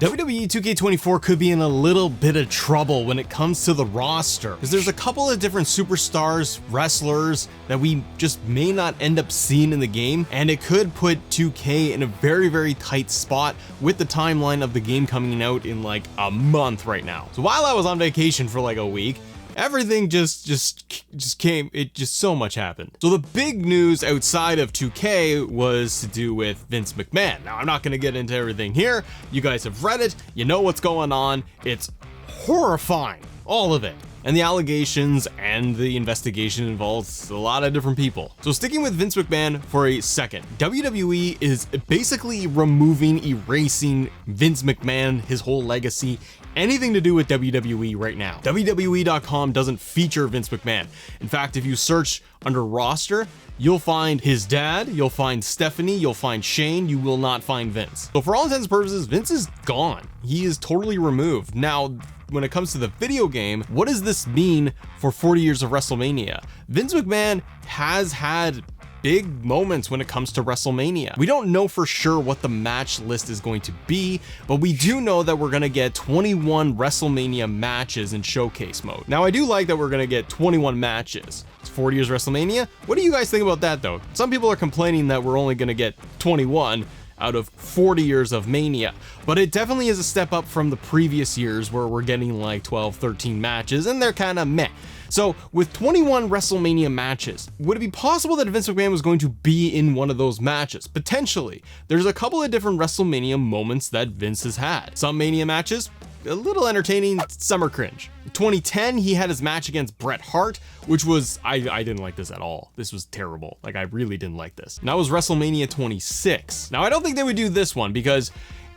WWE 2K24 could be in a little bit of trouble when it comes to the roster, because there's a couple of different superstars, wrestlers that we just may not end up seeing in the game, and it could put 2K in a very tight spot with the timeline of the game coming out in like a month right now. So while I was on vacation for like a week, everything just came, so much happened. So the big news outside of 2K was to do with Vince McMahon. Now I'm not gonna get into everything here. You guys have read it, you know what's going on. It's horrifying, all of it. And the allegations and the investigation involves a lot of different people. So sticking with Vince McMahon for a second, WWE is basically erasing Vince McMahon, his whole legacy, anything to do with WWE right now. WWE.com doesn't feature Vince McMahon. In fact, if you search under roster, you'll find his dad, you'll find Stephanie, you'll find Shane, you will not find Vince. So for all intents and purposes, Vince is gone. He is totally removed. Now, when it comes to the video game, what does this mean for 40 years of WrestleMania? Vince McMahon has had big moments when it comes to WrestleMania. We don't know for sure what the match list is going to be, but we do know that we're gonna get 21 WrestleMania matches in showcase mode. Now, I do like that we're gonna get 21 matches. It's 40 years WrestleMania. What do you guys think about that though? Some people are complaining that we're only gonna get 21 out of 40 years of Mania, but it definitely is a step up from the previous years where we're getting like 12, 13 matches and they're kind of meh. So with 21 WrestleMania matches, would it be possible that Vince McMahon was going to be in one of those matches? Potentially. There's a couple of different WrestleMania moments that Vince has had. Some Mania matches, a little entertaining, some are cringe. 2010, he had his match against Bret Hart, which was, I didn't like this at all. This was terrible. Like, I really didn't like this. Now it was WrestleMania 26. Now I don't think they would do this one because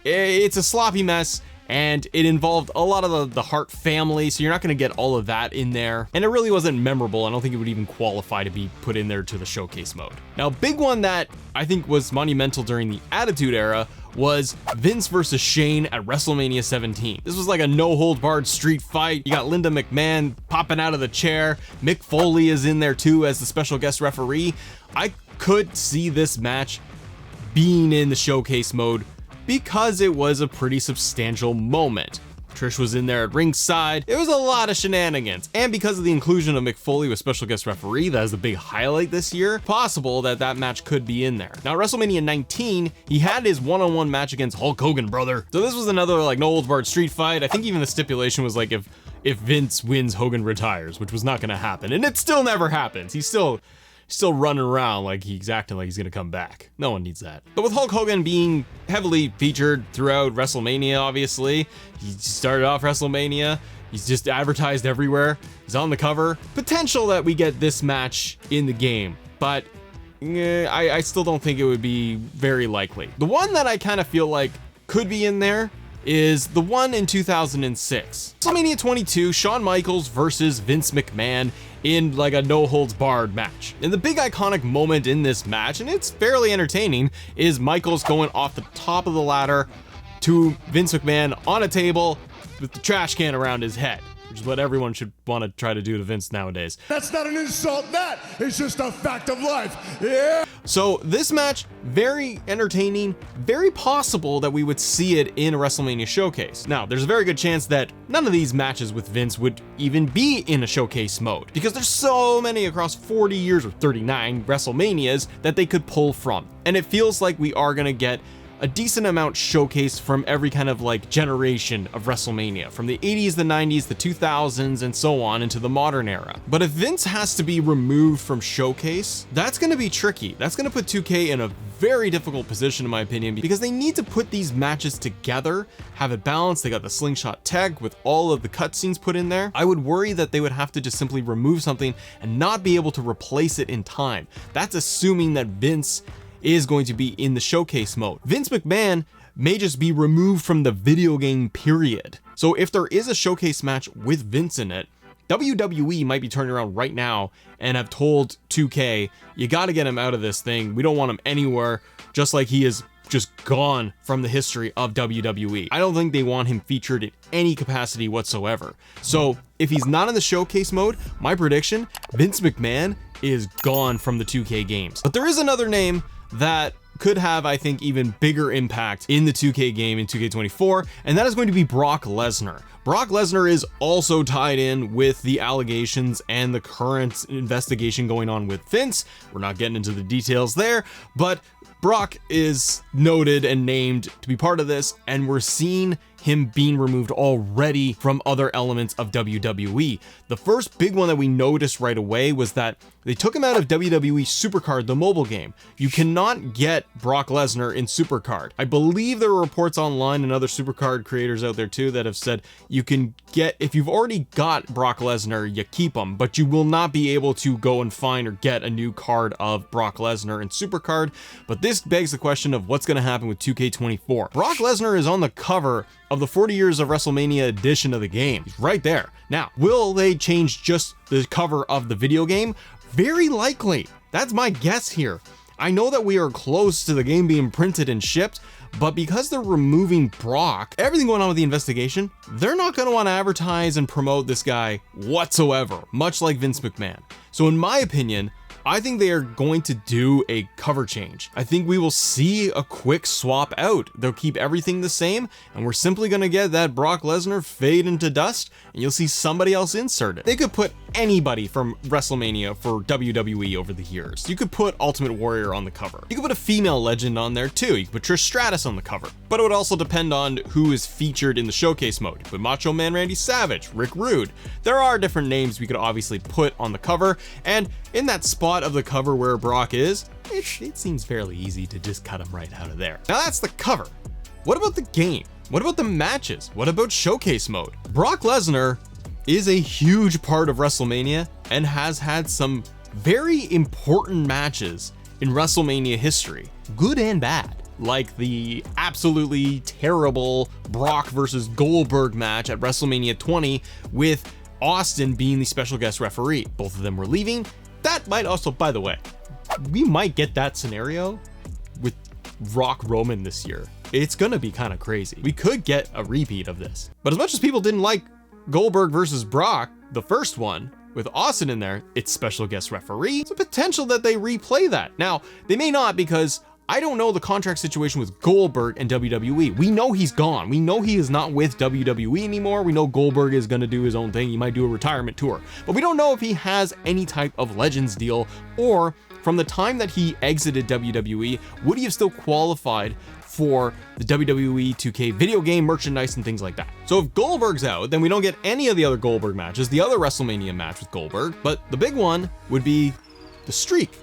it's a sloppy mess and it involved a lot of the Hart family, so you're not gonna get all of that in there. And it really wasn't memorable. I don't think it would even qualify to be put in there to the showcase mode. Now, a big one that I think was monumental during the Attitude Era was Vince versus Shane at WrestleMania 17. This was like a no-hold-barred street fight. You got Linda McMahon popping out of the chair. Mick Foley is in there too as the special guest referee. I could see this match being in the showcase mode because it was a pretty substantial moment. Trish was in there at ringside. It was a lot of shenanigans. And because of the inclusion of Mick Foley with special guest referee, that is the big highlight this year, possible that that match could be in there. Now, WrestleMania 19, he had his one-on-one match against Hulk Hogan, brother. So this was another like no-holds-barred street fight. I think even the stipulation was like if Vince wins, Hogan retires, which was not gonna happen. And it still never happens. He's still running around like he's acting like he's gonna come back. No one needs that. But with Hulk Hogan being heavily featured throughout WrestleMania, obviously, he started off WrestleMania, he's just advertised everywhere, he's on the cover. Potential that we get this match in the game, but I still don't think it would be very likely. The one that I kind of feel like could be in there is the one in 2006. WrestleMania 22, Shawn Michaels versus Vince McMahon in like a no-holds-barred match. And the big iconic moment in this match, and it's fairly entertaining, is Michaels going off the top of the ladder to Vince McMahon on a table with the trash can around his head, which is what everyone should want to try to do to Vince nowadays. That's not an insult, that is just a fact of life. Yeah. So this match, very entertaining, very possible that we would see it in a WrestleMania showcase. Now, there's a very good chance that none of these matches with Vince would even be in a showcase mode because there's so many across 40 years or 39 WrestleManias that they could pull from. And it feels like we are gonna get a decent amount showcased from every kind of like generation of WrestleMania, from the 80s, the 90s, the 2000s, and so on into the modern era. But if Vince has to be removed from showcase, that's gonna be tricky. That's gonna put 2K in a very difficult position, in my opinion, because they need to put these matches together, have it balanced. They got the slingshot tag with all of the cutscenes put in there. I would worry that they would have to just simply remove something and not be able to replace it in time. That's assuming that Vince is going to be in the showcase mode. Vince McMahon may just be removed from the video game period. So if there is a showcase match with Vince in it, WWE might be turning around right now and have told 2K, you gotta get him out of this thing. We don't want him anywhere, just like he is just gone from the history of WWE. I don't think they want him featured in any capacity whatsoever. So if he's not in the showcase mode, my prediction, Vince McMahon is gone from the 2K games. But there is another name that could have, I think, even bigger impact in the 2K game in 2K24, and that is going to be Brock Lesnar. Brock Lesnar is also tied in with the allegations and the current investigation going on with Vince. We're not getting into the details there, but Brock is noted and named to be part of this, and we're seeing him being removed already from other elements of WWE. The first big one that we noticed right away was that they took him out of WWE Supercard, the mobile game. You cannot get Brock Lesnar in Supercard. I believe there were reports online and other Supercard creators out there too that have said you can get, if you've already got Brock Lesnar, you keep him, but you will not be able to go and find or get a new card of Brock Lesnar in Supercard. But this begs the question of what's going to happen with 2K24. Brock Lesnar is on the cover of the 40 Years of WrestleMania edition of the game. He's right there. Now, will they change just the cover of the video game? Very likely. That's my guess here. I know that we are close to the game being printed and shipped, but because they're removing Brock, everything going on with the investigation, they're not going to want to advertise and promote this guy whatsoever, much like Vince McMahon. So in my opinion, I think they are going to do a cover change. I think we will see a quick swap out. They'll keep everything the same, and we're simply going to get that Brock Lesnar fade into dust, and you'll see somebody else inserted. They could put anybody from WrestleMania for WWE over the years. You could put Ultimate Warrior on the cover. You could put a female legend on there too. You could put Trish Stratus on the cover. But it would also depend on who is featured in the showcase mode. You could put Macho Man Randy Savage, Rick Rude. There are different names we could obviously put on the cover, and in that spot of the cover where Brock is, it seems fairly easy to just cut him right out of there. Now that's the cover. What about the game? What about the matches? What about showcase mode? Brock Lesnar is a huge part of WrestleMania and has had some very important matches in WrestleMania history, good and bad, like the absolutely terrible Brock versus Goldberg match at WrestleMania 20 with Austin being the special guest referee. Both of them were leaving. That might also, by the way, we might get that scenario with Rock Roman this year. It's gonna be kind of crazy. We could get a repeat of this. But as much as people didn't like Goldberg versus Brock, the first one, with Austin in there, it's special guest referee. It's a potential that they replay that. Now, they may not, because I don't know the contract situation with Goldberg and WWE. We know he's gone. We know he is not with WWE anymore. We know Goldberg is gonna do his own thing. He might do a retirement tour, but we don't know if he has any type of Legends deal, or from the time that he exited WWE, would he have still qualified for the WWE 2K video game merchandise and things like that. So if Goldberg's out, then we don't get any of the other Goldberg matches, the other WrestleMania match with Goldberg, but the big one would be the streak.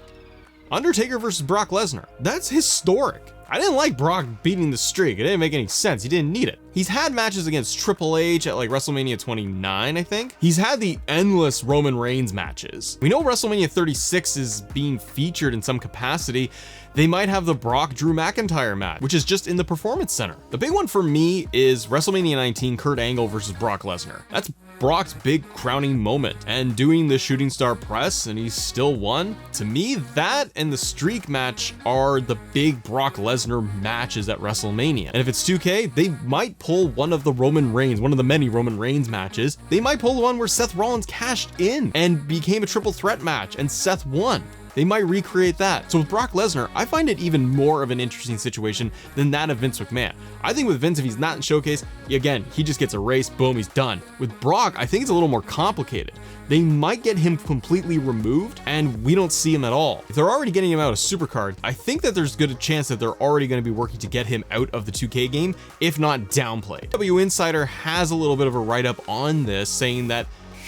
Undertaker versus Brock Lesnar. That's historic. I didn't like Brock beating the streak. It didn't make any sense. He didn't need it. He's had matches against Triple H at like WrestleMania 29, I think. He's had the endless Roman Reigns matches. We know WrestleMania 36 is being featured in some capacity. They might have the Brock Drew McIntyre match, which is just in the Performance Center. The big one for me is WrestleMania 19, Kurt Angle versus Brock Lesnar. That's Brock's big crowning moment, and doing the shooting star press, and he still won. To me, that and the streak match are the big Brock Lesnar matches at WrestleMania. And if it's 2K, they might pull one of the Roman Reigns, one of the many Roman Reigns matches. They might pull the one where Seth Rollins cashed in and became a triple threat match and Seth won. They might recreate that. So with Brock Lesnar, I find it even more of an interesting situation than that of Vince McMahon. I think with Vince, if he's not in Showcase, again, he just gets erased, boom, he's done. With Brock, I think it's a little more complicated. They might get him completely removed and we don't see him at all. If they're already getting him out of Supercard, I think that there's good a chance that they're already going to be working to get him out of the 2K game, if not downplayed. W Insider has a little bit of a write-up on this, saying that,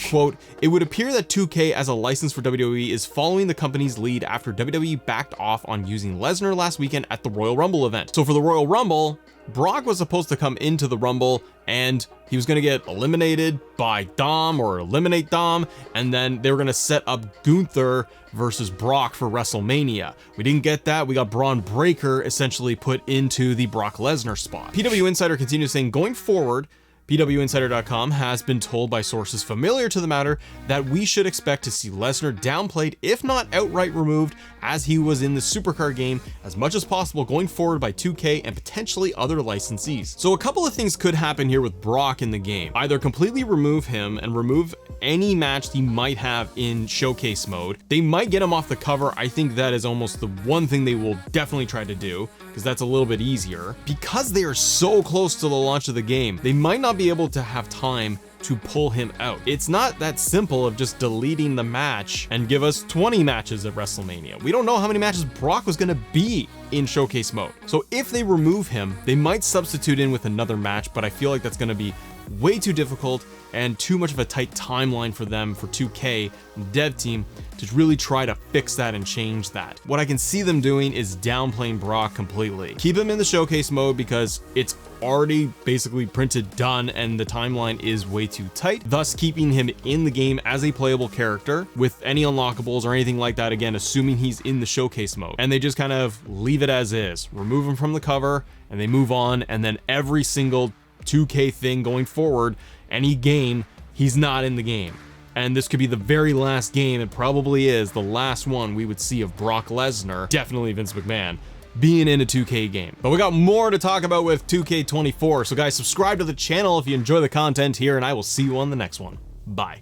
quote, "It would appear that 2K as a license for WWE is following the company's lead after WWE backed off on using Lesnar last weekend at the Royal Rumble event." So for the Royal Rumble, Brock was supposed to come into the Rumble and he was going to get eliminated by Dom or eliminate Dom, and then they were going to set up Gunther versus Brock for WrestleMania. We didn't get that. We got Braun Breaker essentially put into the Brock Lesnar spot. PW Insider continues saying, going forward, PWInsider.com has been told by sources familiar to the matter that we should expect to see Lesnar downplayed, if not outright removed, as he was in the Supercard game as much as possible going forward by 2K and potentially other licensees. So a couple of things could happen here with Brock in the game. Either completely remove him and remove any match he might have in showcase mode. They might get him off the cover. I think that is almost the one thing they will definitely try to do, because that's a little bit easier. Because they are so close to the launch of the game, they might not be able to have time to pull him out. It's not that simple of just deleting the match and give us 20 matches at WrestleMania. We don't know how many matches Brock was gonna be in showcase mode. So if they remove him, they might substitute in with another match, but I feel like that's gonna be way too difficult and too much of a tight timeline for them, for 2K, the dev team, to really try to fix that and change that. What I can see them doing is downplaying Brock completely. Keep him in the showcase mode because it's already basically printed done and the timeline is way too tight, thus keeping him in the game as a playable character with any unlockables or anything like that, again, assuming he's in the showcase mode. And they just kind of leave it as is, remove him from the cover, and they move on, and then every single 2K thing going forward, any game, he's not in the game. And this could be the very last game, it probably is the last one we would see of Brock Lesnar, definitely Vince McMahon, being in a 2K game. But we got more to talk about with 2K24, so guys, subscribe to the channel if you enjoy the content here, and I will see you on the next one. Bye.